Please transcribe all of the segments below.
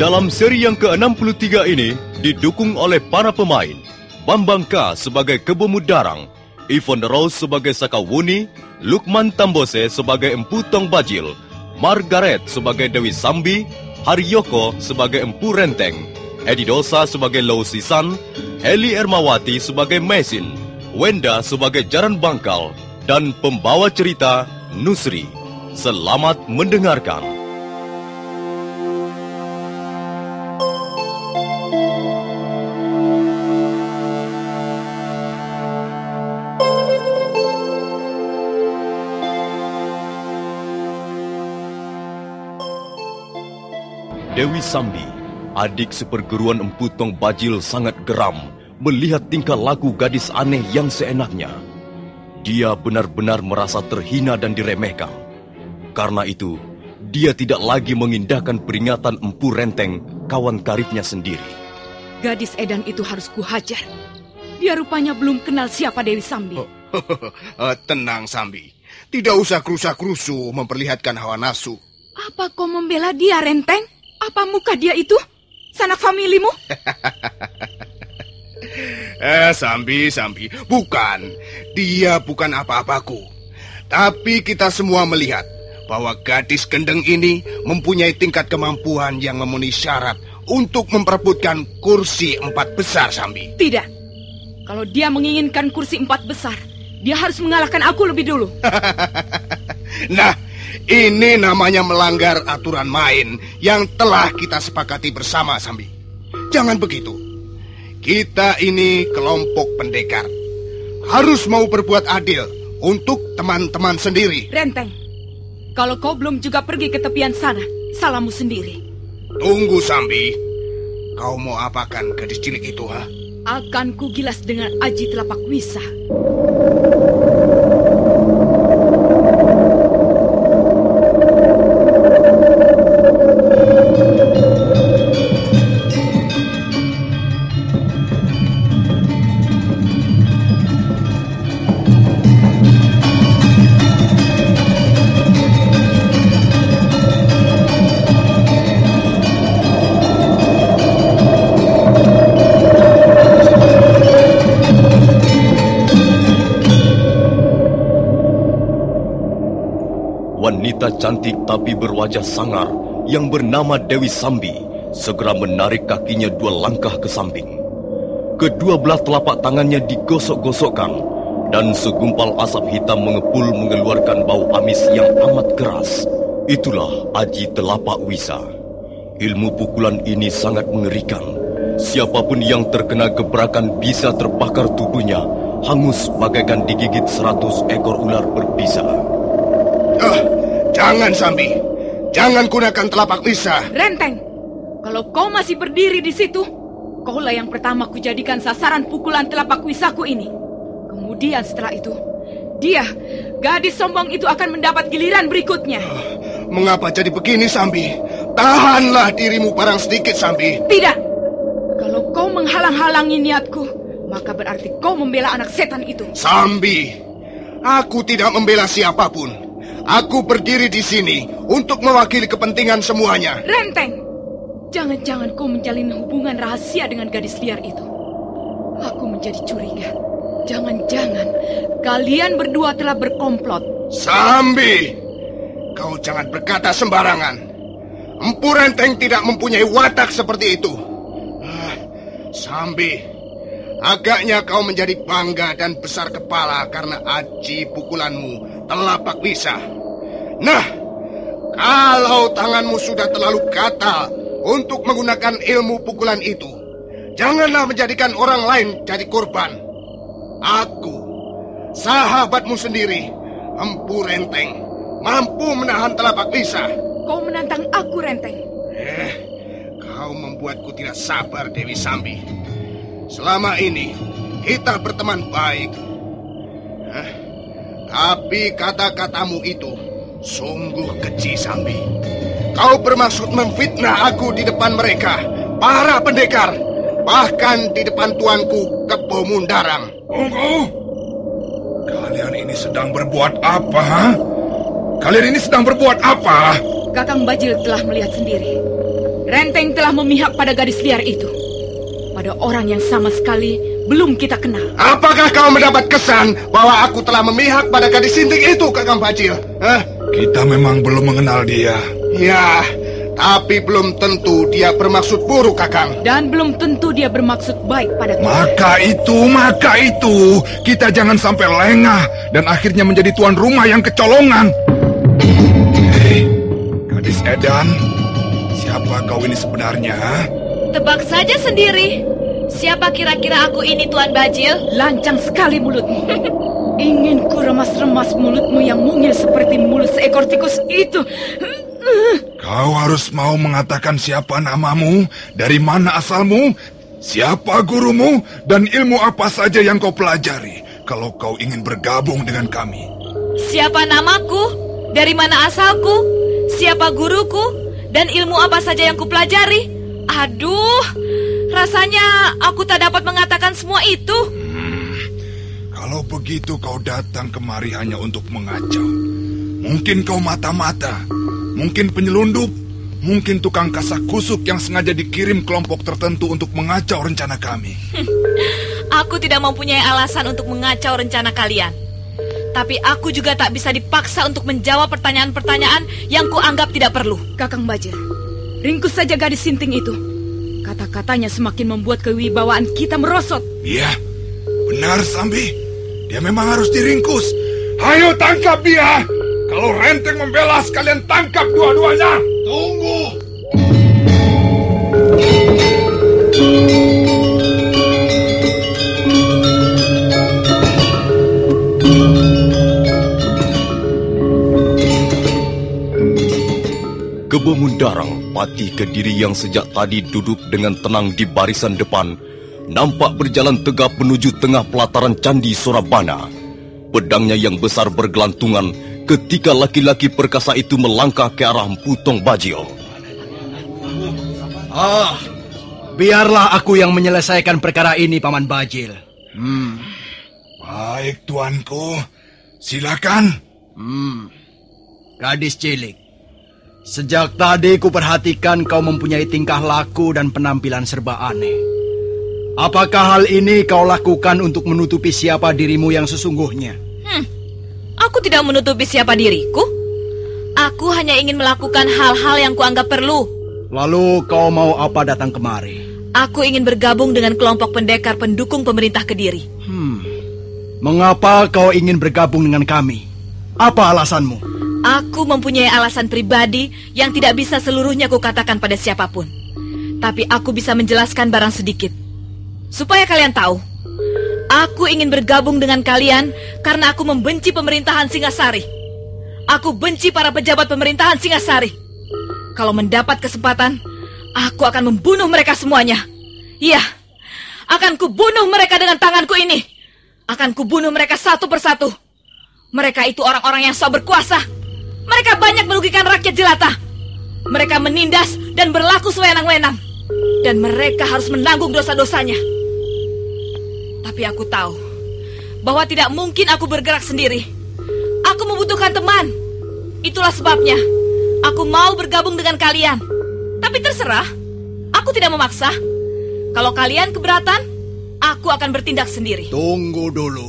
Dalam seri yang ke-63 ini didukung oleh para pemain Bambang K sebagai Kebo Mudarang, Yvonne Rose sebagai Sakawuni, Lukman Tambose sebagai Empu Tong Bajil, Margaret sebagai Dewi Sambi, Haryoko sebagai Empu Renteng, Edi Dosa sebagai Lau Sisan, Heli Ermawati sebagai Mesin, Wenda sebagai Jaran Bangkal, dan pembawa cerita Nusri. Selamat mendengarkan. Dewi Sambi, adik seperguruan Empu Tong Bajil, sangat geram melihat tingkah laku gadis aneh yang seenaknya. Dia benar-benar merasa terhina dan diremehkan. Karena itu, dia tidak lagi mengindahkan peringatan Empu Renteng, kawan karibnya sendiri. Gadis edan itu harus kuhajar. Dia rupanya belum kenal siapa Dewi Sambi. Tenang, Sambi. Tidak usah kerusa-kerusu memperlihatkan hawa nafsu. Apa kau membela dia, Renteng? Apa muka dia itu? Sanak familimu? Sambi. Bukan. Dia bukan apa-apaku. Tapi kita semua melihat bahwa gadis gendeng ini mempunyai tingkat kemampuan yang memenuhi syarat untuk memperebutkan kursi 4 besar, Sambi. Tidak. Kalau dia menginginkan kursi 4 besar, dia harus mengalahkan aku lebih dulu. Nah, ini namanya melanggar aturan main yang telah kita sepakati bersama, Sambi. Jangan begitu. Kita ini kelompok pendekar. Harus mau berbuat adil untuk teman-teman sendiri. Renteng, kalau kau belum juga pergi ke tepian sana, salahmu sendiri. Tunggu, Sambi. Kau mau apakan gadis cilik itu, ha? Akan kugilas dengan aji telapak wisa. Wanita cantik tapi berwajah sangar yang bernama Dewi Sambi segera menarik kakinya 2 langkah ke samping. Kedua belah telapak tangannya digosok-gosokkan dan segumpal asap hitam mengepul mengeluarkan bau amis yang amat keras. Itulah aji telapak wisa. Ilmu pukulan ini sangat mengerikan. Siapapun yang terkena gebrakan bisa terbakar tubuhnya, hangus bagaikan digigit 100 ekor ular berbisa. Jangan, Sambi. Jangan gunakan telapak wisa. Renteng, kalau kau masih berdiri di situ, kaulah yang pertama kujadikan sasaran pukulan telapak wisaku ini. Kemudian setelah itu, dia, gadis sombong itu akan mendapat giliran berikutnya. Mengapa jadi begini, Sambi? Tahanlah dirimu parang sedikit, Sambi. Tidak. Kalau kau menghalang-halangi niatku, maka berarti kau membela anak setan itu. Sambi, aku tidak membela siapapun. Aku berdiri di sini untuk mewakili kepentingan semuanya. Renteng, jangan-jangan kau menjalin hubungan rahasia dengan gadis liar itu. Aku menjadi curiga. Jangan-jangan kalian berdua telah berkomplot. Sambi, kau jangan berkata sembarangan. Empu Renteng tidak mempunyai watak seperti itu. Sambi, agaknya kau menjadi bangga dan besar kepala karena aji pukulanmu telapak wisa. Nah, kalau tanganmu sudah terlalu gatal untuk menggunakan ilmu pukulan itu, janganlah menjadikan orang lain jadi korban. Aku, sahabatmu sendiri, Empu Renteng, mampu menahan telapak wisa. Kau menantang aku, Renteng. Kau membuatku tidak sabar, Dewi Sambi. Selama ini kita berteman baik. Tapi kata-katamu itu sungguh keji, Sambi. Kau bermaksud memfitnah aku di depan mereka, para pendekar, bahkan di depan tuanku Kebo Mudarang. Tunggu. Kalian ini sedang berbuat apa, ha? Kalian ini sedang berbuat apa? Kakang Bajil telah melihat sendiri. Renteng telah memihak pada gadis liar itu. Pada orang yang sama sekali belum kita kenal. Apakah kau mendapat kesan bahwa aku telah memihak pada gadis sinting itu, Kakang Bajil? Kita memang belum mengenal dia. Ya, tapi belum tentu dia bermaksud buruk, Kakang. Dan belum tentu dia bermaksud baik pada kita. Maka itu, kita jangan sampai lengah dan akhirnya menjadi tuan rumah yang kecolongan. Hei, gadis Edan, siapa kau ini sebenarnya? Tebak saja sendiri. Siapa kira-kira aku ini, Tuan Bajil? Lancang sekali mulutmu. Ingin ku remas-remas mulutmu yang mungil seperti mulut seekor tikus itu. Kau harus mau mengatakan siapa namamu, dari mana asalmu, siapa gurumu, dan ilmu apa saja yang kau pelajari kalau kau ingin bergabung dengan kami. Siapa namaku? Dari mana asalku? Siapa guruku? Dan ilmu apa saja yang kupelajari? Aduh, rasanya aku tak dapat mengatakan semua itu. Kalau begitu kau datang kemari hanya untuk mengacau. Mungkin kau mata-mata, mungkin penyelundup, mungkin tukang kasak kusuk yang sengaja dikirim kelompok tertentu untuk mengacau rencana kami. Aku tidak mempunyai alasan untuk mengacau rencana kalian. Tapi aku juga tak bisa dipaksa untuk menjawab pertanyaan-pertanyaan yang kuanggap tidak perlu. Kakang Bajil, ringkus saja gadis sinting itu. Kata-katanya semakin membuat kewibawaan kita merosot. Iya, benar Sambi. Dia memang harus diringkus. Ayo tangkap dia. Kalau Renteng membela, kalian tangkap dua-duanya. Tunggu. Kebo Mundarang, Patih Kediri yang sejak tadi duduk dengan tenang di barisan depan, nampak berjalan tegap menuju tengah pelataran Candi Sorabana. Pedangnya yang besar bergelantungan ketika laki-laki perkasa itu melangkah ke arah Mpu Tong Bajil. Biarlah aku yang menyelesaikan perkara ini, Paman Bajil. Baik, tuanku. Silakan. Gadis cilik, sejak tadi kuperhatikan kau mempunyai tingkah laku dan penampilan serba aneh. Apakah hal ini kau lakukan untuk menutupi siapa dirimu yang sesungguhnya? Aku tidak menutupi siapa diriku. Aku hanya ingin melakukan hal-hal yang kuanggap perlu. Lalu kau mau apa datang kemari? Aku ingin bergabung dengan kelompok pendekar pendukung pemerintah Kediri. Mengapa kau ingin bergabung dengan kami? Apa alasanmu? Aku mempunyai alasan pribadi yang tidak bisa seluruhnya kukatakan pada siapapun. Tapi aku bisa menjelaskan barang sedikit. Supaya kalian tahu, aku ingin bergabung dengan kalian karena aku membenci pemerintahan Singasari. Aku benci para pejabat pemerintahan Singasari. Kalau mendapat kesempatan, aku akan membunuh mereka semuanya. Iya, akan kubunuh mereka dengan tanganku ini. Akan kubunuh mereka satu persatu. Mereka itu orang-orang yang sok berkuasa. Mereka banyak merugikan rakyat jelata. Mereka menindas dan berlaku sewenang-wenang. Dan mereka harus menanggung dosa-dosanya. Tapi aku tahu bahwa tidak mungkin aku bergerak sendiri. Aku membutuhkan teman. Itulah sebabnya aku mau bergabung dengan kalian. Tapi terserah, aku tidak memaksa. Kalau kalian keberatan, aku akan bertindak sendiri. Tunggu dulu.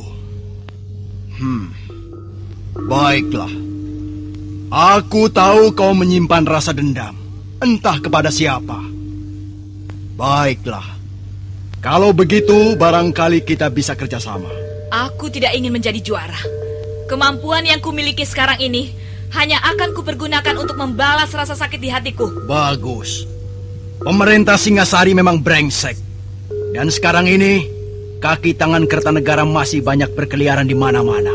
Baiklah. Aku tahu kau menyimpan rasa dendam. Entah kepada siapa. Baiklah. Kalau begitu, barangkali kita bisa kerjasama. Aku tidak ingin menjadi juara. Kemampuan yang kumiliki sekarang ini hanya akan kupergunakan untuk membalas rasa sakit di hatiku. Bagus. Pemerintah Singasari memang brengsek. Dan sekarang ini, kaki tangan Kertanegara masih banyak berkeliaran di mana-mana.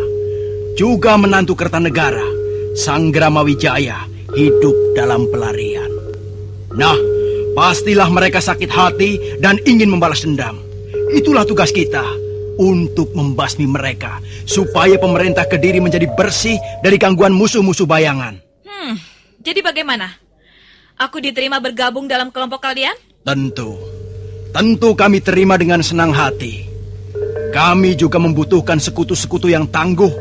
Juga menantu Kertanegara, Sanggrama Wijaya, hidup dalam pelarian. Nah, pastilah mereka sakit hati dan ingin membalas dendam. Itulah tugas kita, untuk membasmi mereka, supaya pemerintah Kediri menjadi bersih dari gangguan musuh-musuh bayangan. Jadi bagaimana? Aku diterima bergabung dalam kelompok kalian? Tentu kami terima dengan senang hati. Kami juga membutuhkan sekutu-sekutu yang tangguh,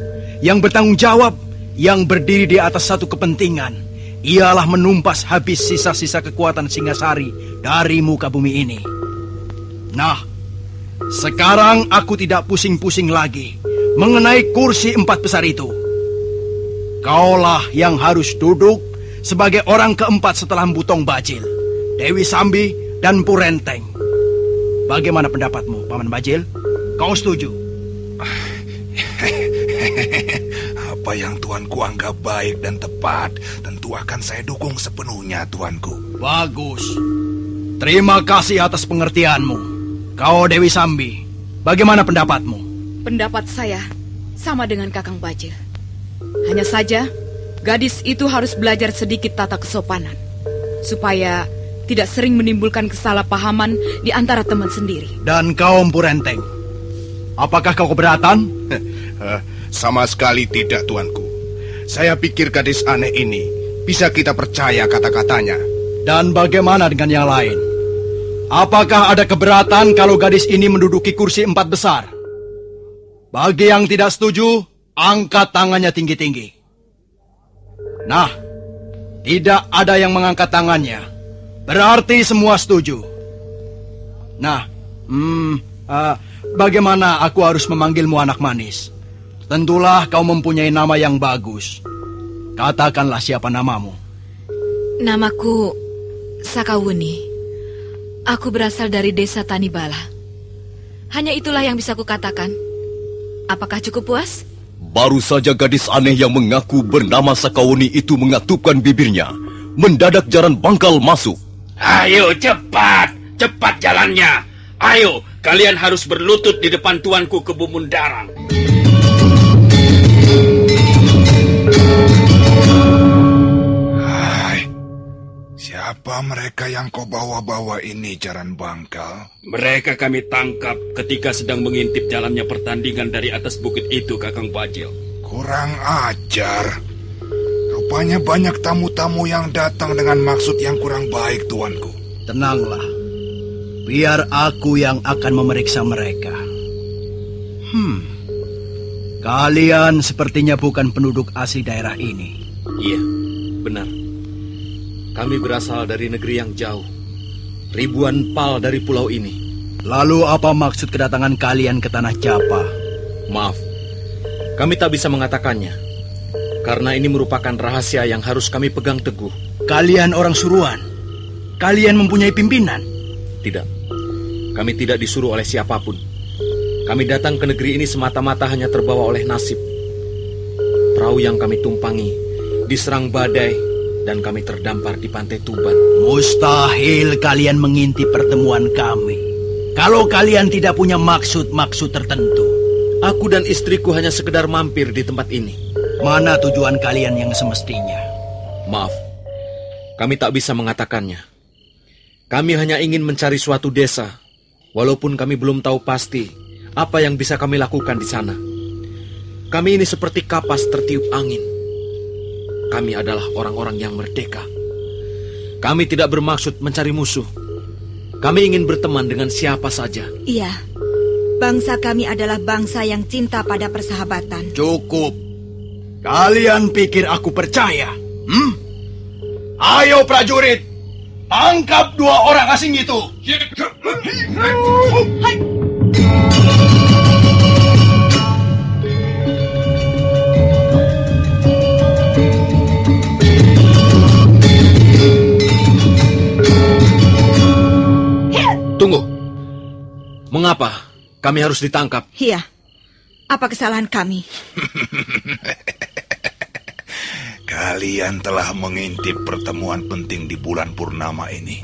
yang bertanggung jawab, yang berdiri di atas satu kepentingan, ialah menumpas habis sisa-sisa kekuatan Singasari dari muka bumi ini. Nah, sekarang aku tidak pusing-pusing lagi mengenai kursi 4 besar itu. Kaulah yang harus duduk sebagai orang keempat setelah Mbutong Bajil, Dewi Sambi, dan Purenteng. Bagaimana pendapatmu, Paman Bajil? Kau setuju? Apa yang tuanku anggap baik dan tepat, tentu akan saya dukung sepenuhnya, tuanku. Bagus. Terima kasih atas pengertianmu. Kau Dewi Sambi, bagaimana pendapatmu? Pendapat saya sama dengan Kakang Bajil. Hanya saja, gadis itu harus belajar sedikit tata kesopanan, supaya tidak sering menimbulkan kesalahpahaman di antara teman sendiri. Dan kau Empu Renteng, apakah kau keberatan? Sama sekali tidak, tuanku. Saya pikir gadis aneh ini bisa kita percaya kata-katanya. Dan bagaimana dengan yang lain? Apakah ada keberatan kalau gadis ini menduduki kursi 4 besar? Bagi yang tidak setuju, angkat tangannya tinggi-tinggi. Nah, tidak ada yang mengangkat tangannya. Berarti semua setuju. Nah, bagaimana aku harus memanggilmu anak manis? Tentulah kau mempunyai nama yang bagus. Katakanlah siapa namamu. Namaku Sakawuni. Aku berasal dari desa Tanibala. Hanya itulah yang bisa kukatakan. Apakah cukup puas? Baru saja gadis aneh yang mengaku bernama Sakawuni itu mengatupkan bibirnya, mendadak jaran bangkal masuk. Ayo cepat, cepat jalannya. Ayo, kalian harus berlutut di depan tuanku ke Bumundarang. Hai, siapa mereka yang kau bawa-bawa ini, jaran bangkal? Mereka kami tangkap ketika sedang mengintip jalannya pertandingan dari atas bukit itu, Kakang Bajil. Kurang ajar. Rupanya banyak tamu-tamu yang datang dengan maksud yang kurang baik, tuanku. Tenanglah. Biar aku yang akan memeriksa mereka. Kalian sepertinya bukan penduduk asli daerah ini. Iya, benar. Kami berasal dari negeri yang jauh. Ribuan pal dari pulau ini. Lalu apa maksud kedatangan kalian ke Tanah Japa? Maaf, kami tak bisa mengatakannya. Karena ini merupakan rahasia yang harus kami pegang teguh. Kalian orang suruhan? Kalian mempunyai pimpinan? Tidak, kami tidak disuruh oleh siapapun. Kami datang ke negeri ini semata-mata hanya terbawa oleh nasib. Perahu yang kami tumpangi diserang badai dan kami terdampar di pantai Tuban. Mustahil kalian mengintip pertemuan kami kalau kalian tidak punya maksud-maksud tertentu. Aku dan istriku hanya sekedar mampir di tempat ini. Mana tujuan kalian yang semestinya? Maaf, kami tak bisa mengatakannya. Kami hanya ingin mencari suatu desa, walaupun kami belum tahu pasti apa yang bisa kami lakukan di sana. Kami ini seperti kapas tertiup angin. Kami adalah orang-orang yang merdeka. Kami tidak bermaksud mencari musuh. Kami ingin berteman dengan siapa saja. Iya, bangsa kami adalah bangsa yang cinta pada persahabatan. Cukup. Kalian pikir aku percaya? Ayo prajurit, tangkap 2 orang asing itu. Tunggu. Mengapa kami harus ditangkap? Iya, apa kesalahan kami? Kalian telah mengintip pertemuan penting di bulan purnama ini.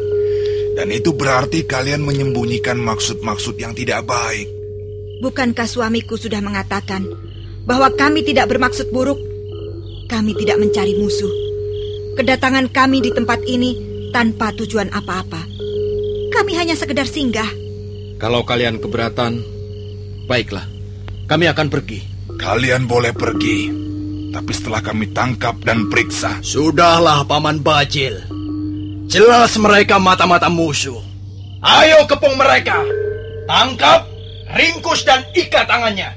Dan itu berarti kalian menyembunyikan maksud-maksud yang tidak baik. Bukankah suamiku sudah mengatakan bahwa kami tidak bermaksud buruk? Kami tidak mencari musuh. Kedatangan kami di tempat ini tanpa tujuan apa-apa. Kami hanya sekedar singgah. Kalau kalian keberatan, baiklah. Kami akan pergi. Kalian boleh pergi, tapi setelah kami tangkap dan periksa. Sudahlah, Paman Bajil. Jelas mereka mata-mata musuh. Ayo kepung mereka. Tangkap, ringkus dan ikat tangannya.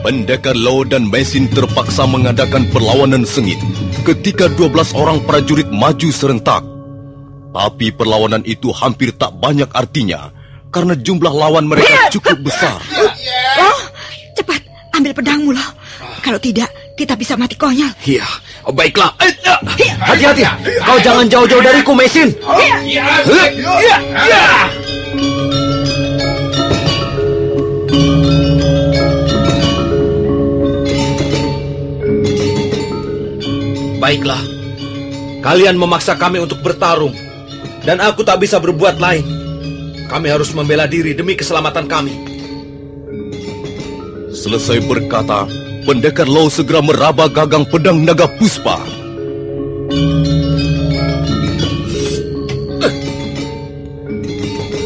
Pendekar Lo dan Mesin terpaksa mengadakan perlawanan sengit ketika 12 orang prajurit maju serentak. Tapi perlawanan itu hampir tak banyak artinya karena jumlah lawan mereka cukup besar. Oh, cepat ambil pedangmu loh. Kalau tidak, kita bisa mati konyol. Iya, baiklah. Hati-hati, kau jangan jauh-jauh dariku, Mesin. Baiklah, kalian memaksa kami untuk bertarung, dan aku tak bisa berbuat lain. Kami harus membela diri demi keselamatan kami. Selesai berkata, pendekar Lo segera meraba gagang pedang naga puspa.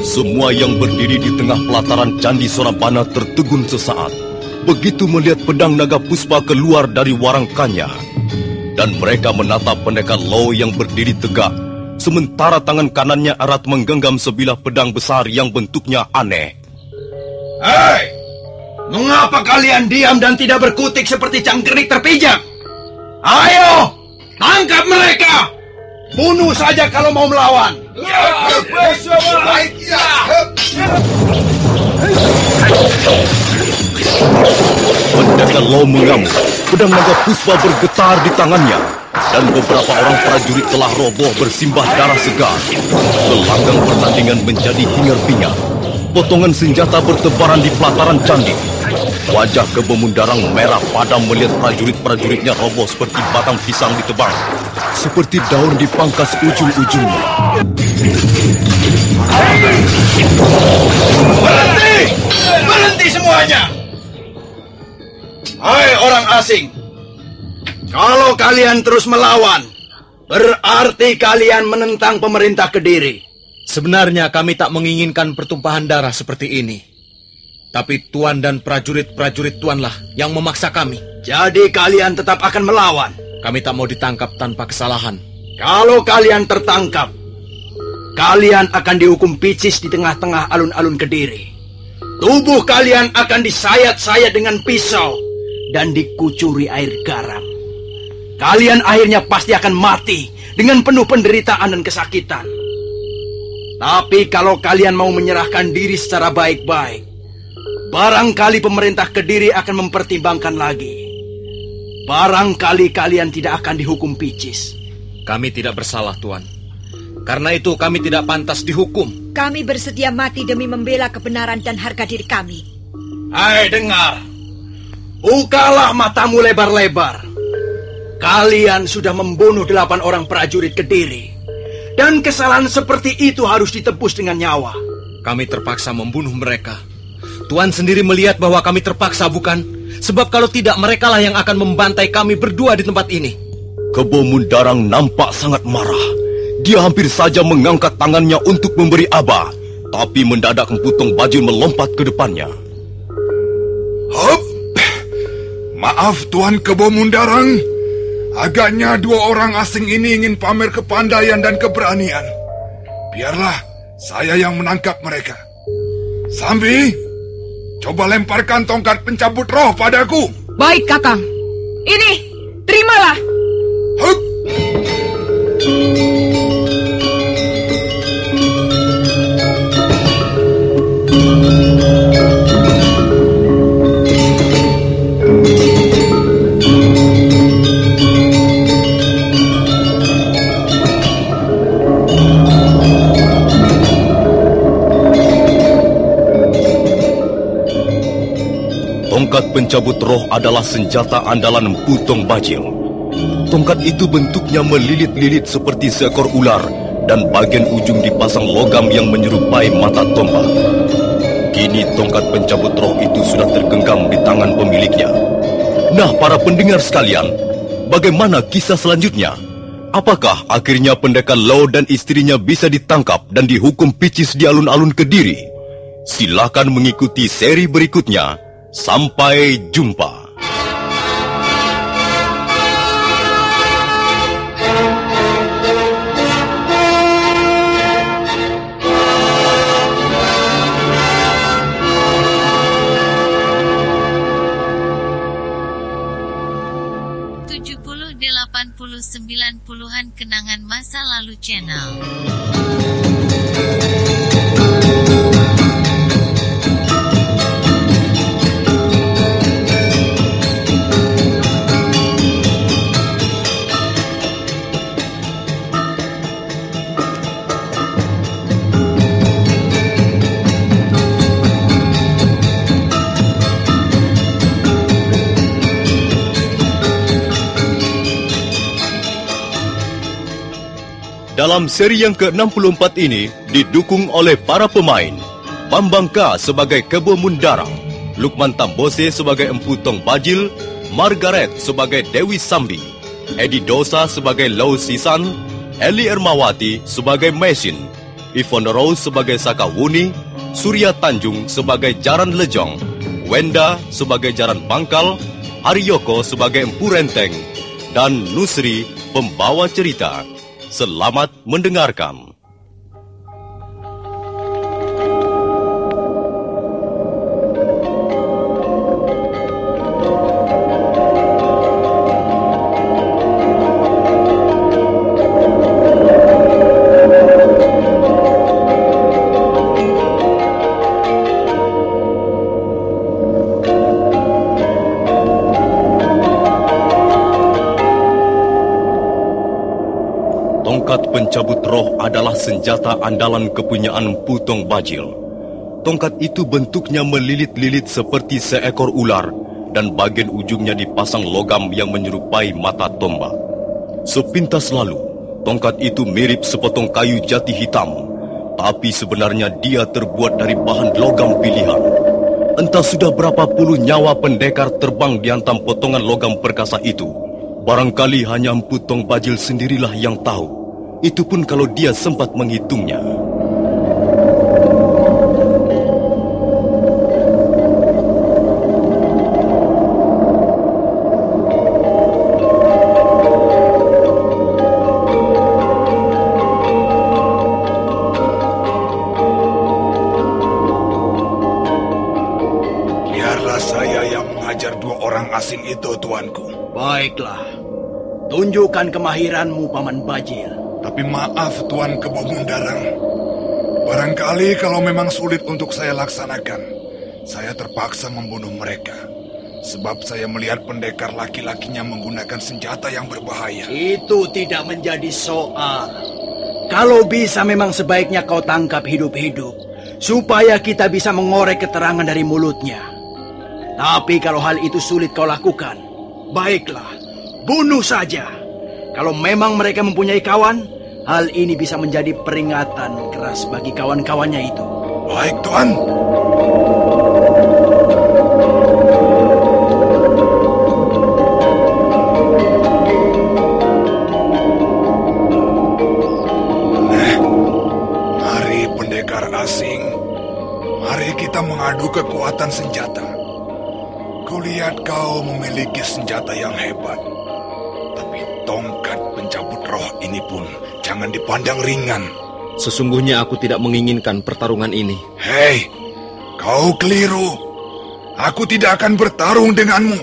Semua yang berdiri di tengah pelataran Candi Sorabana tertegun sesaat begitu melihat pedang naga puspa keluar dari warangkannya. Dan mereka menatap pendekar Lo yang berdiri tegak, sementara tangan kanannya erat menggenggam sebilah pedang besar yang bentuknya aneh. Hei! Mengapa kalian diam dan tidak berkutik seperti cangkrik terpijak? Ayo! Tangkap mereka! Bunuh saja kalau mau melawan! Pendekar Lo mengamuk. Pedang naga puspa bergetar di tangannya, dan beberapa orang prajurit telah roboh bersimbah darah segar. Gelanggang pertandingan menjadi hingar-bingar. Potongan senjata bertebaran di pelataran candi. Wajah Kebo Mundarang merah padam melihat prajurit-prajuritnya roboh seperti batang pisang ditebang, seperti daun dipangkas ujung-ujungnya. Berhenti! Berhenti semuanya! Hai orang asing, kalau kalian terus melawan, berarti kalian menentang pemerintah Kediri. Sebenarnya kami tak menginginkan pertumpahan darah seperti ini. Tapi Tuan dan prajurit-prajurit Tuanlah yang memaksa kami. Jadi kalian tetap akan melawan? Kami tak mau ditangkap tanpa kesalahan. Kalau kalian tertangkap, kalian akan dihukum picis di tengah-tengah alun-alun Kediri. Tubuh kalian akan disayat-sayat dengan pisau dan dikucuri air garam. Kalian akhirnya pasti akan mati dengan penuh penderitaan dan kesakitan. Tapi kalau kalian mau menyerahkan diri secara baik-baik, barangkali pemerintah Kediri akan mempertimbangkan lagi. Barangkali kalian tidak akan dihukum picis. Kami tidak bersalah, Tuan. Karena itu kami tidak pantas dihukum. Kami bersedia mati demi membela kebenaran dan harga diri kami. Hai, dengar. Bukalah matamu lebar-lebar. Kalian sudah membunuh 8 orang prajurit Kediri. Dan kesalahan seperti itu harus ditebus dengan nyawa. Kami terpaksa membunuh mereka. Tuan sendiri melihat bahwa kami terpaksa, bukan? Sebab kalau tidak, merekalah yang akan membantai kami berdua di tempat ini. Kebo Mundarang nampak sangat marah. Dia hampir saja mengangkat tangannya untuk memberi aba, tapi mendadak Emputong Bajil melompat ke depannya. Hop! Maaf Tuan Kebo Mundarang, agaknya 2 orang asing ini ingin pamer kepandaian dan keberanian. Biarlah saya yang menangkap mereka. Sambi, coba lemparkan tongkat pencabut roh padaku. Baik, Kakang. Ini, terimalah. Hup! Tongkat pencabut roh adalah senjata andalan Emputong Bajil. Tongkat itu bentuknya melilit-lilit seperti seekor ular dan bagian ujung dipasang logam yang menyerupai mata tombak. Kini tongkat pencabut roh itu sudah tergenggam di tangan pemiliknya. Nah, para pendengar sekalian, bagaimana kisah selanjutnya? Apakah akhirnya pendekar Lo dan istrinya bisa ditangkap dan dihukum picis di alun-alun Kediri? Silakan mengikuti seri berikutnya. Sampai jumpa. Kenangan Masa Lalu Channel. Dalam seri yang ke-64 ini didukung oleh para pemain Bambang K sebagai Kebo Mundara, Lukman Tambose sebagai Empu Tong Bajil, Margaret sebagai Dewi Sambi, Edi Dosa sebagai Lau Sisan, Eli Ermawati sebagai Mesin, Ivon Rose sebagai Saka Wuni, Surya Tanjung sebagai Jaran Lejong, Wenda sebagai Jaran Bangkal, Haryoko sebagai Empu Renteng, dan Nusri pembawa cerita. Selamat mendengarkan. Tongkat pencabut roh adalah senjata andalan kepunyaan Empu Tong Bajil. Tongkat itu bentuknya melilit-lilit seperti seekor ular dan bagian ujungnya dipasang logam yang menyerupai mata tombak. Sepintas lalu, tongkat itu mirip sepotong kayu jati hitam, tapi sebenarnya dia terbuat dari bahan logam pilihan. Entah sudah berapa puluh nyawa pendekar terbang dihantam potongan logam perkasa itu. Barangkali hanya Empu Tong Bajil sendirilah yang tahu. Itu pun kalau dia sempat menghitungnya. Biarlah saya yang mengajar dua orang asing itu, tuanku. Baiklah, tunjukkan kemahiranmu, Paman Bajil. Tapi maaf, Tuan Kebo Mundarang. Barangkali kalau memang sulit untuk saya laksanakan, saya terpaksa membunuh mereka. Sebab saya melihat pendekar laki-lakinya menggunakan senjata yang berbahaya. Itu tidak menjadi soal. Kalau bisa memang sebaiknya kau tangkap hidup-hidup, supaya kita bisa mengorek keterangan dari mulutnya. Tapi kalau hal itu sulit kau lakukan, baiklah, bunuh saja. Kalau memang mereka mempunyai kawan, hal ini bisa menjadi peringatan keras bagi kawan-kawannya itu. Baik, Tuan. Mari pendekar asing, mari kita mengadu kekuatan senjata. Kulihat kau memiliki senjata yang hebat. Tongkat pencabut roh ini pun jangan dipandang ringan. Sesungguhnya aku tidak menginginkan pertarungan ini. Hei, kau keliru. Aku tidak akan bertarung denganmu.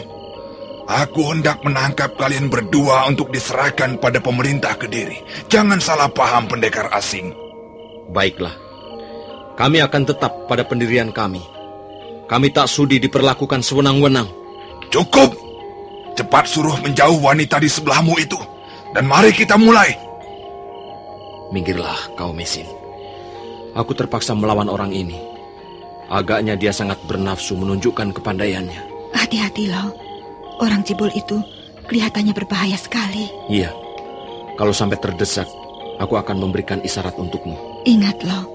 Aku hendak menangkap kalian berdua untuk diserahkan pada pemerintah Kediri. Jangan salah paham, pendekar asing. Baiklah, kami akan tetap pada pendirian kami. Kami tak sudi diperlakukan sewenang-wenang. Cukup. Cepat suruh menjauh wanita di sebelahmu itu. Dan mari kita mulai. Minggirlah kau, Mesin. Aku terpaksa melawan orang ini. Agaknya dia sangat bernafsu menunjukkan kepandaiannya. Hati-hati, Lau. Orang cibul itu kelihatannya berbahaya sekali. Iya. Kalau sampai terdesak, aku akan memberikan isyarat untukmu. Ingat, Lau.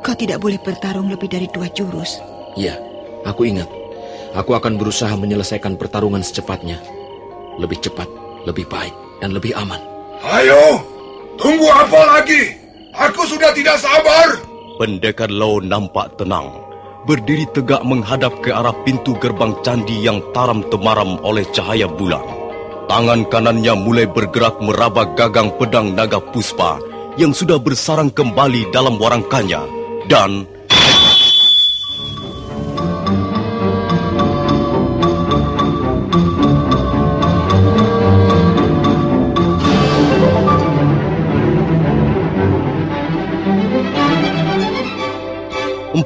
Kau tidak boleh bertarung lebih dari 2 jurus. Iya, aku ingat. Aku akan berusaha menyelesaikan pertarungan secepatnya. Lebih cepat, lebih baik, dan lebih aman. Ayo, tunggu apa lagi? Aku sudah tidak sabar. Pendekar Lau nampak tenang, berdiri tegak menghadap ke arah pintu gerbang candi yang taram temaram oleh cahaya bulan. Tangan kanannya mulai bergerak meraba gagang pedang naga puspa yang sudah bersarang kembali dalam warangkannya. Dan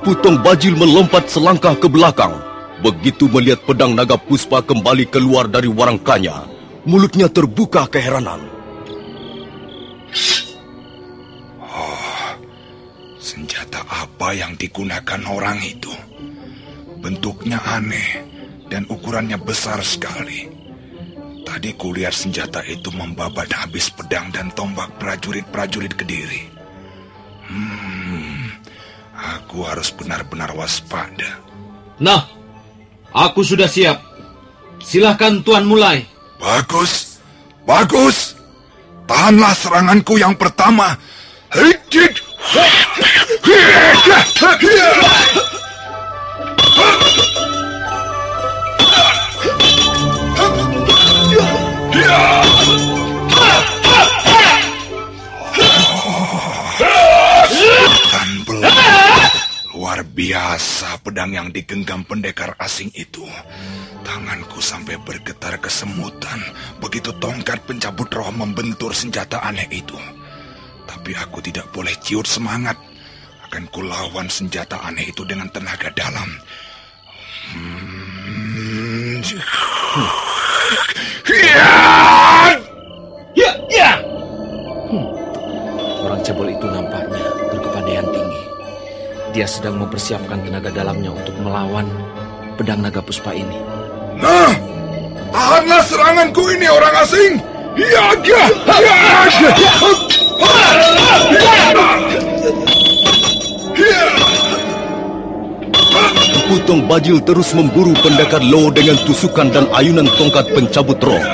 Empu Tong Bajil melompat selangkah ke belakang. Begitu melihat pedang naga puspa kembali keluar dari warangkanya, mulutnya terbuka keheranan. Senjata apa yang digunakan orang itu? Bentuknya aneh dan ukurannya besar sekali. Tadi kulihat senjata itu membabat habis pedang dan tombak prajurit-prajurit Kediri. Aku harus benar-benar waspada. Nah, aku sudah siap. Silahkan Tuan mulai. Bagus, bagus. Tahanlah seranganku yang pertama. Hijit! Dan belum. Luar biasa pedang yang digenggam pendekar asing itu. Tanganku sampai bergetar kesemutan begitu tongkat pencabut roh membentur senjata aneh itu. Tapi aku tidak boleh ciut semangat. Akan kulawan senjata aneh itu dengan tenaga dalam. Orang cebol itu nampaknya berkepandaian tinggi. Dia sedang mempersiapkan tenaga dalamnya untuk melawan pedang naga puspa ini. Nah, tahanlah seranganku ini orang asing. Empu Tong Bajil terus memburu pendekar Lo dengan tusukan dan ayunan tongkat pencabut roh.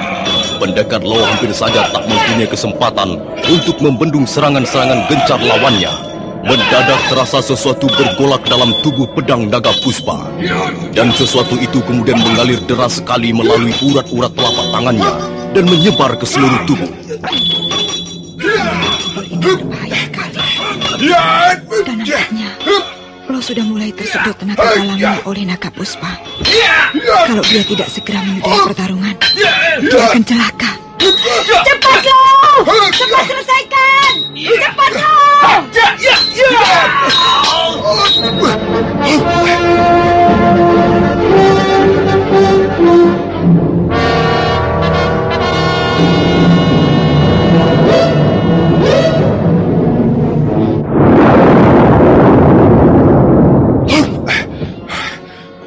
Pendekar Lo hampir saja tak mempunyai kesempatan untuk membendung serangan-serangan gencar lawannya. Mendadak terasa sesuatu bergolak dalam tubuh pedang naga puspa. Dan sesuatu itu kemudian mengalir deras sekali melalui urat-urat telapak tangannya dan menyebar ke seluruh tubuh. Dan nampaknya Lo sudah mulai tersedot tenaga dalamnya oleh naga puspa. Kalau dia tidak segera menyudahi pertarungan, dia akan celaka. Cepat Lo! Cepat selesaikan! Cepat Lo!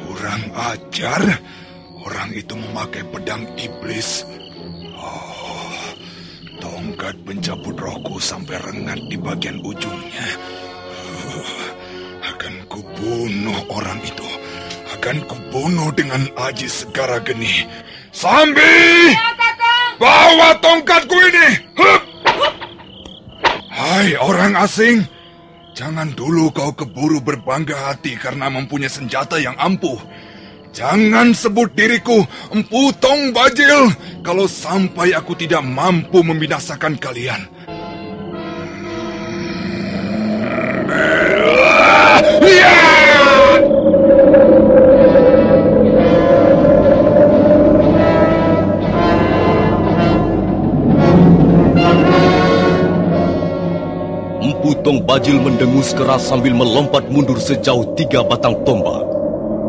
Kurang ajar. Orang itu memakai pedang iblis. Tongkat pencabut rohku sampai rengat di bagian ujungnya. Akan kubunuh orang itu. Akan kubunuh dengan aji segara geni. Sambi! Ya, Kakang! Bawa tongkatku ini! Hup! Hai orang asing, jangan dulu kau keburu berbangga hati karena mempunyai senjata yang ampuh. Jangan sebut diriku Empu Tong Bajil kalau sampai aku tidak mampu membinasakan kalian. Empu Tong Bajil mendengus keras sambil melompat mundur sejauh 3 batang tombak.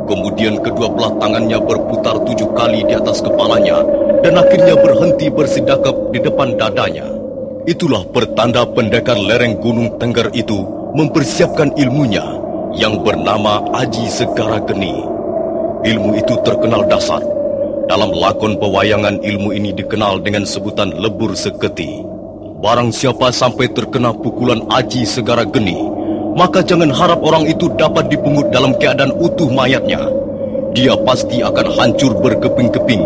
Kemudian kedua belah tangannya berputar 7 kali di atas kepalanya dan akhirnya berhenti bersidakap di depan dadanya. Itulah pertanda pendekar lereng Gunung Tengger itu mempersiapkan ilmunya yang bernama Aji Segara Geni. Ilmu itu terkenal dasar. Dalam lakon pewayangan ilmu ini dikenal dengan sebutan lebur seketi. Barang siapa sampai terkena pukulan Aji Segara Geni, maka jangan harap orang itu dapat dipungut dalam keadaan utuh mayatnya. Dia pasti akan hancur berkeping-keping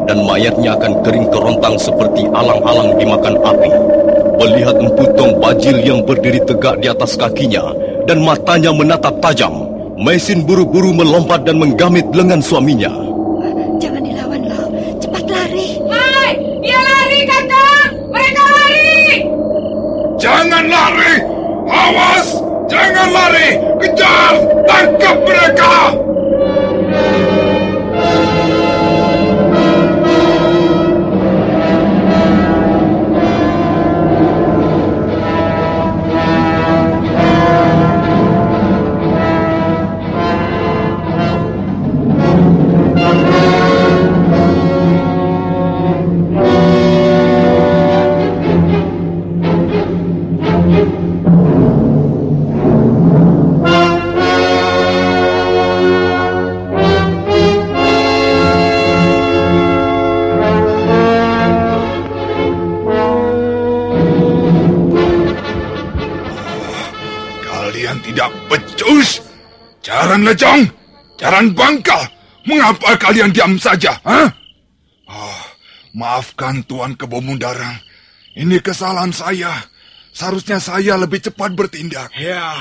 dan mayatnya akan kering kerontang seperti alang-alang dimakan api. Melihat Empu Tong Bajil yang berdiri tegak di atas kakinya dan matanya menatap tajam, Maisin buru-buru melompat dan menggamit lengan suaminya. Jangan dilawan Lo, cepat lari. Hai, dia lari, Kakang! Mereka lari! Jangan lari! Awas! Jangan lari! Kejar! Tangkap mereka! Kalian tidak becus. Jaran Lejong, Jaran Bangkal, mengapa kalian diam saja? Hah? Maafkan Tuan Kebo Mundarang. Ini kesalahan saya. Seharusnya saya lebih cepat bertindak. Ya,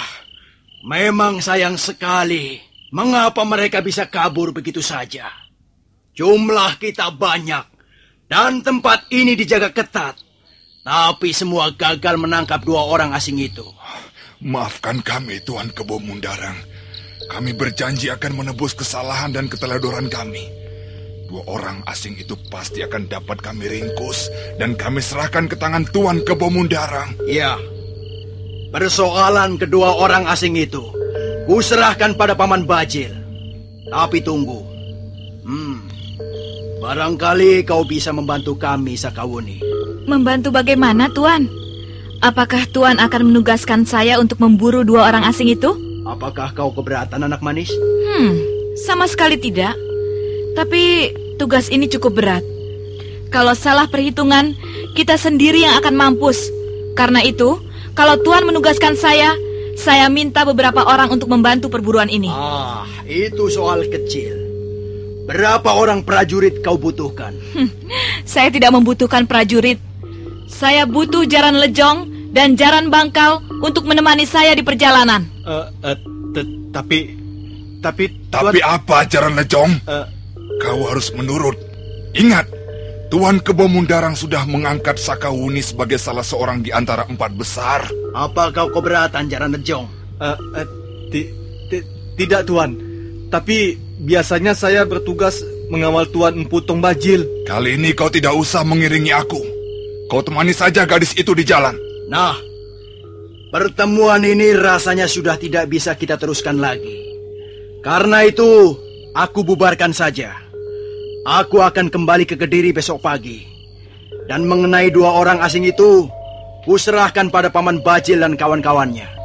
memang sayang sekali. Mengapa mereka bisa kabur begitu saja? Jumlah kita banyak, dan tempat ini dijaga ketat. Tapi semua gagal menangkap 2 orang asing itu. Maafkan kami, Tuan Kebo Mundarang. Kami berjanji akan menebus kesalahan dan keteledoran kami. 2 orang asing itu pasti akan dapat kami ringkus dan kami serahkan ke tangan Tuan Kebo Mundarang. Ya, persoalan kedua orang asing itu kuserahkan pada Paman Bajil. Tapi tunggu. Barangkali kau bisa membantu kami, Sakawuni. Membantu bagaimana, Tuan? Apakah Tuan akan menugaskan saya untuk memburu 2 orang asing itu? Apakah kau keberatan, anak manis? Sama sekali tidak. Tapi tugas ini cukup berat. Kalau salah perhitungan, kita sendiri yang akan mampus. Karena itu, kalau Tuan menugaskan saya minta beberapa orang untuk membantu perburuan ini. Itu soal kecil. Berapa orang prajurit kau butuhkan? Saya tidak membutuhkan prajurit. Saya butuh Jaran Lejong dan Jaran Bangkal untuk menemani saya di perjalanan. Tapi apa, Jaran Lejong? Kau harus menurut. Ingat, Tuan Kebo Mundarang sudah mengangkat Sakawuni sebagai salah seorang di antara 4 besar. Apa kau keberatan, Jaran Lejong? Tidak, Tuan. Tapi biasanya saya bertugas mengawal Tuan Empu Tong Bajil. Kali ini kau tidak usah mengiringi aku. Kau temani saja gadis itu di jalan. Nah, pertemuan ini rasanya sudah tidak bisa kita teruskan lagi. Karena itu, aku bubarkan saja. Aku akan kembali ke Kediri besok pagi. Dan mengenai 2 orang asing itu, kuserahkan pada Paman Bajil dan kawan-kawannya.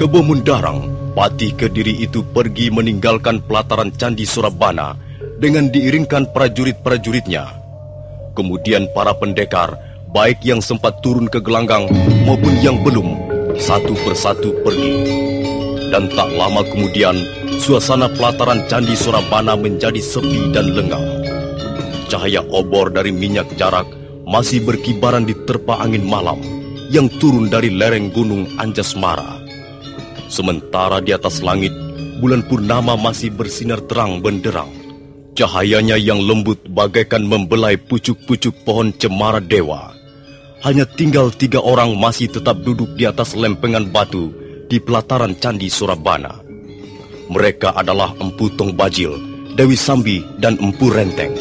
Kebo Mundarang, Pati Kediri itu pergi meninggalkan pelataran Candi Surabana dengan diiringkan prajurit-prajuritnya. Kemudian para pendekar, baik yang sempat turun ke gelanggang maupun yang belum, satu persatu pergi. Dan tak lama kemudian, suasana pelataran Candi Surabana menjadi sepi dan lengang. Cahaya obor dari minyak jarak masih berkibaran di terpa angin malam yang turun dari lereng gunung Anjasmara. Sementara di atas langit, bulan purnama masih bersinar terang benderang. Cahayanya yang lembut bagaikan membelai pucuk-pucuk pohon cemara dewa. Hanya tinggal 3 orang masih tetap duduk di atas lempengan batu di pelataran Candi Surabana. Mereka adalah Empu Tong Bajil, Dewi Sambi, dan Empu Renteng.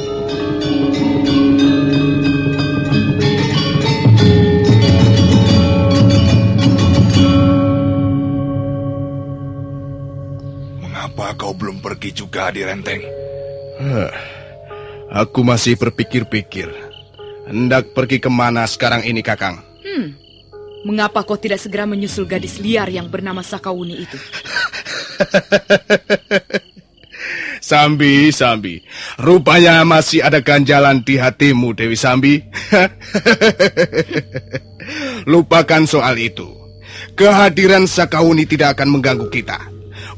Mengapa kau belum pergi juga, Di Renteng? Aku masih berpikir-pikir. Hendak pergi kemana sekarang ini, Kakang? Mengapa kau tidak segera menyusul gadis liar yang bernama Sakawuni itu? Sambi, rupanya masih ada ganjalan di hatimu, Dewi Sambi. Lupakan soal itu. Kehadiran Sakawuni tidak akan mengganggu kita.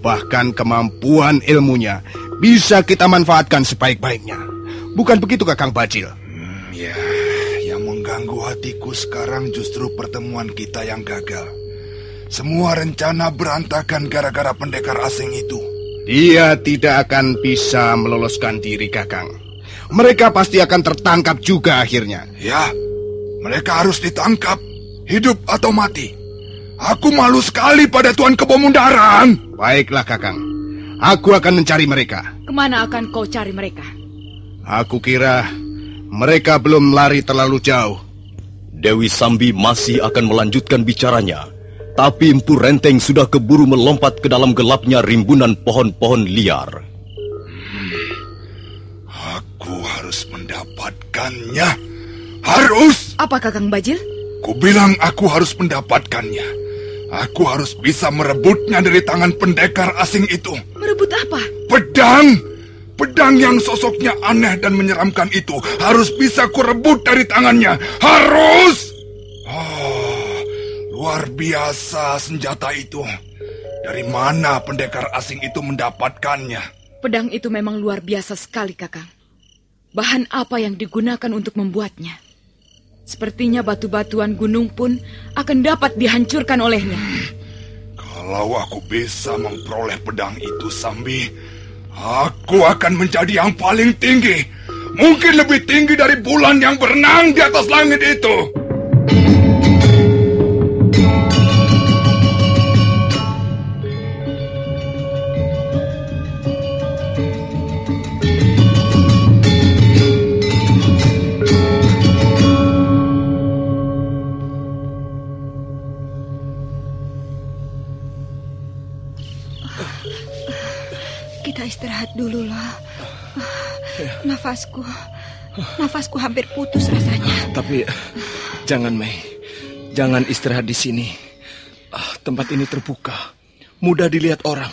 Bahkan kemampuan ilmunya bisa kita manfaatkan sebaik-baiknya. Bukan begitu, Kakang Bajil? Ya, yang mengganggu hatiku sekarang justru pertemuan kita yang gagal. Semua rencana berantakan gara-gara pendekar asing itu. Dia tidak akan bisa meloloskan diri, Kakang. Mereka pasti akan tertangkap juga akhirnya. Ya, mereka harus ditangkap, hidup atau mati. Aku malu sekali pada Tuan Kebo Mundarang. Baiklah, Kakang. Aku akan mencari mereka. Kemana akan kau cari mereka? Aku kira mereka belum lari terlalu jauh. Dewi Sambi masih akan melanjutkan bicaranya. Tapi Empu Renteng sudah keburu melompat ke dalam gelapnya rimbunan pohon-pohon liar. Aku harus mendapatkannya. Harus! Apa, Kakang Bajil? Kubilang aku harus mendapatkannya. Aku harus bisa merebutnya dari tangan pendekar asing itu. Merebut apa? Pedang! Pedang yang sosoknya aneh dan menyeramkan itu harus bisa kurebut dari tangannya. Harus! Oh, luar biasa senjata itu. Dari mana pendekar asing itu mendapatkannya? Pedang itu memang luar biasa sekali, Kakang. Bahan apa yang digunakan untuk membuatnya? Sepertinya batu-batuan gunung pun akan dapat dihancurkan olehnya. Kalau aku bisa memperoleh pedang itu, Sambi, aku akan menjadi yang paling tinggi. Mungkin lebih tinggi dari bulan yang berenang di atas langit itu. Kita istirahat dulu loh. Nafasku hampir putus rasanya. Tapi jangan, Mei. Jangan istirahat di sini. Tempat ini terbuka, mudah dilihat orang.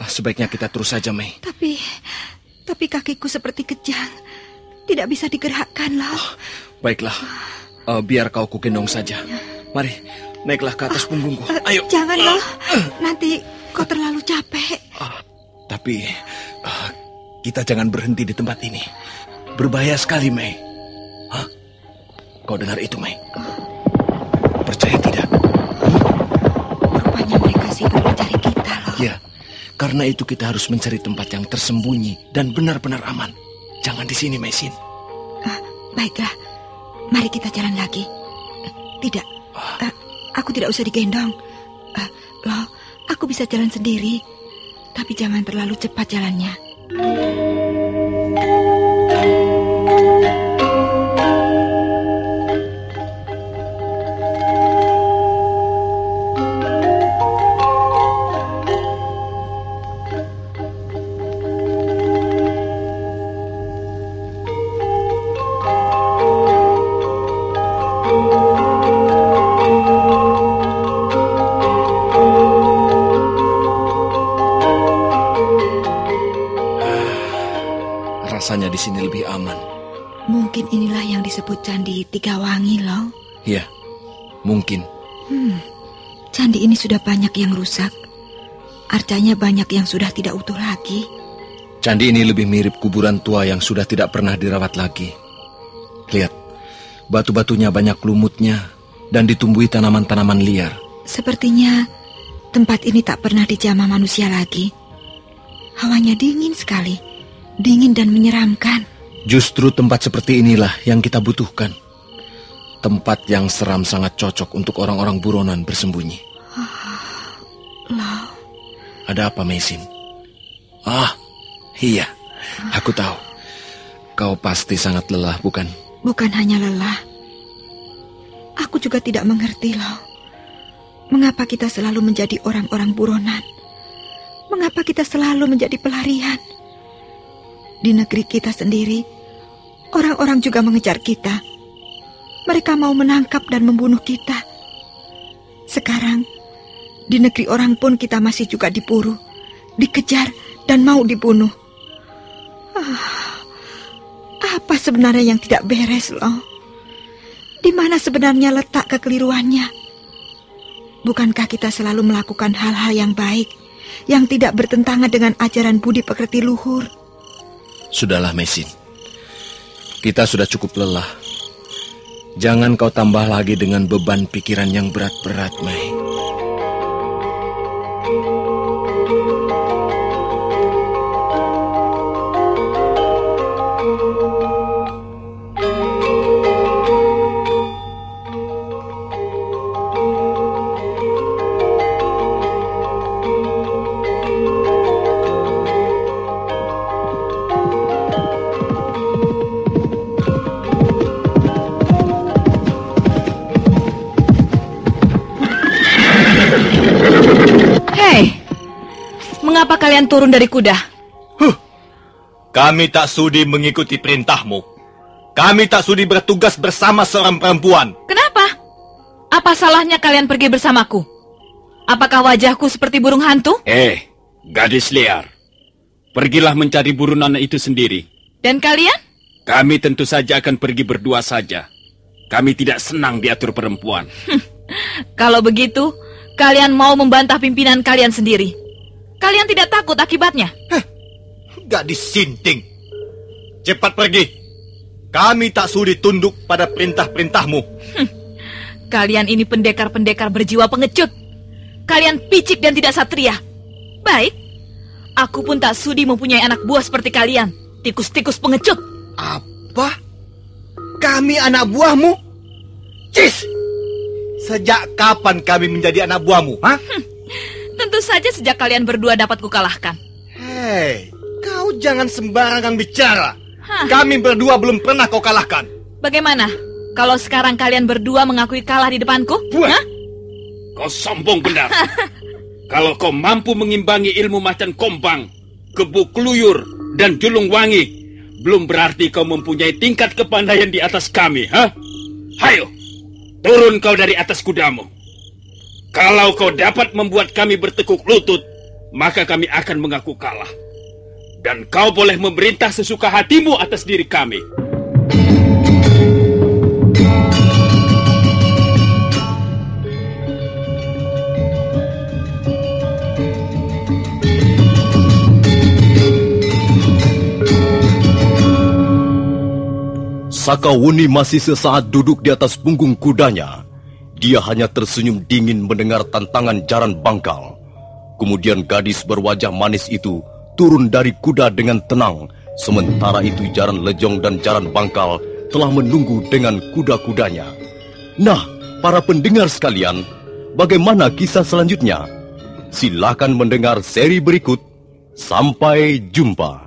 Sebaiknya kita terus saja, Mei. Tapi kakiku seperti kejang. Tidak bisa digerakkan loh. Baiklah, biar kau kugendong saja. Mari, naiklah ke atas punggungku. Ayo. Jangan loh, nanti kau terlalu capek. Tapi kita jangan berhenti di tempat ini. Berbahaya sekali, Mei. Hah? Kau dengar itu, Mei? Percaya tidak? Rupanya mereka sibuk mencari kita loh. Ya, karena itu kita harus mencari tempat yang tersembunyi dan benar-benar aman. Jangan di sini, Meisin. Baiklah, mari kita jalan lagi. Tidak, aku tidak usah digendong. Loh, aku bisa jalan sendiri. Tapi jangan terlalu cepat jalannya. Rasanya di sini lebih aman. Mungkin inilah yang disebut Candi Tiga Wangi, loh. Ya, mungkin. Candi ini sudah banyak yang rusak. Arcanya banyak yang sudah tidak utuh lagi. Candi ini lebih mirip kuburan tua yang sudah tidak pernah dirawat lagi. Lihat, batu-batunya banyak lumutnya dan ditumbuhi tanaman-tanaman liar. Sepertinya tempat ini tak pernah dijamah manusia lagi. Hawanya dingin sekali. Dingin dan menyeramkan. Justru tempat seperti inilah yang kita butuhkan. Tempat yang seram sangat cocok untuk orang-orang buronan bersembunyi. Loh. Ada apa, Meisin? Iya, aku tahu. Kau pasti sangat lelah, bukan? Bukan hanya lelah. Aku juga tidak mengerti, loh. Mengapa kita selalu menjadi orang-orang buronan? Mengapa kita selalu menjadi pelarian? Di negeri kita sendiri, orang-orang juga mengejar kita. Mereka mau menangkap dan membunuh kita. Sekarang, di negeri orang pun kita masih juga diburu, dikejar, dan mau dibunuh. Apa sebenarnya yang tidak beres, loh? Di mana sebenarnya letak kekeliruannya? Bukankah kita selalu melakukan hal-hal yang baik, yang tidak bertentangan dengan ajaran budi pekerti luhur? Sudahlah, Meisin. Kita sudah cukup lelah. Jangan kau tambah lagi dengan beban pikiran yang berat-berat, Mei. Mengapa kalian turun dari kuda? Kami tak sudi mengikuti perintahmu. Kami tak sudi bertugas bersama seorang perempuan. Kenapa? Apa salahnya kalian pergi bersamaku? Apakah wajahku seperti burung hantu? Gadis liar. Pergilah mencari burunan itu sendiri. Dan kalian? Kami tentu saja akan pergi berdua saja. Kami tidak senang diatur perempuan. Kalau begitu, kalian mau membantah pimpinan kalian sendiri. Kalian tidak takut akibatnya? Gadis sinting. Cepat pergi. Kami tak sudi tunduk pada perintah-perintahmu. Kalian ini pendekar-pendekar berjiwa pengecut. Kalian picik dan tidak satria. Baik, aku pun tak sudi mempunyai anak buah seperti kalian. Tikus-tikus pengecut. Apa? Kami anak buahmu? Cis! Sejak kapan kami menjadi anak buahmu? Tentu saja sejak kalian berdua dapat kukalahkan. Hei, kau jangan sembarangan bicara. Kami berdua belum pernah kau kalahkan. Bagaimana kalau sekarang kalian berdua mengakui kalah di depanku? Kau sombong benar. Kalau kau mampu mengimbangi ilmu macan kombang, kebu kluyur, dan julung wangi, belum berarti kau mempunyai tingkat kepandaian di atas kami, Hayo, turun kau dari atas kudamu. Kalau kau dapat membuat kami bertekuk lutut, maka kami akan mengaku kalah. Dan kau boleh memerintah sesuka hatimu atas diri kami. Sakawuni masih sesaat duduk di atas punggung kudanya. Dia hanya tersenyum dingin mendengar tantangan Jaran Bangkal. Kemudian gadis berwajah manis itu turun dari kuda dengan tenang. Sementara itu Jaran Lejong dan Jaran Bangkal telah menunggu dengan kuda-kudanya. Nah, para pendengar sekalian, bagaimana kisah selanjutnya? Silakan mendengar seri berikut. Sampai jumpa.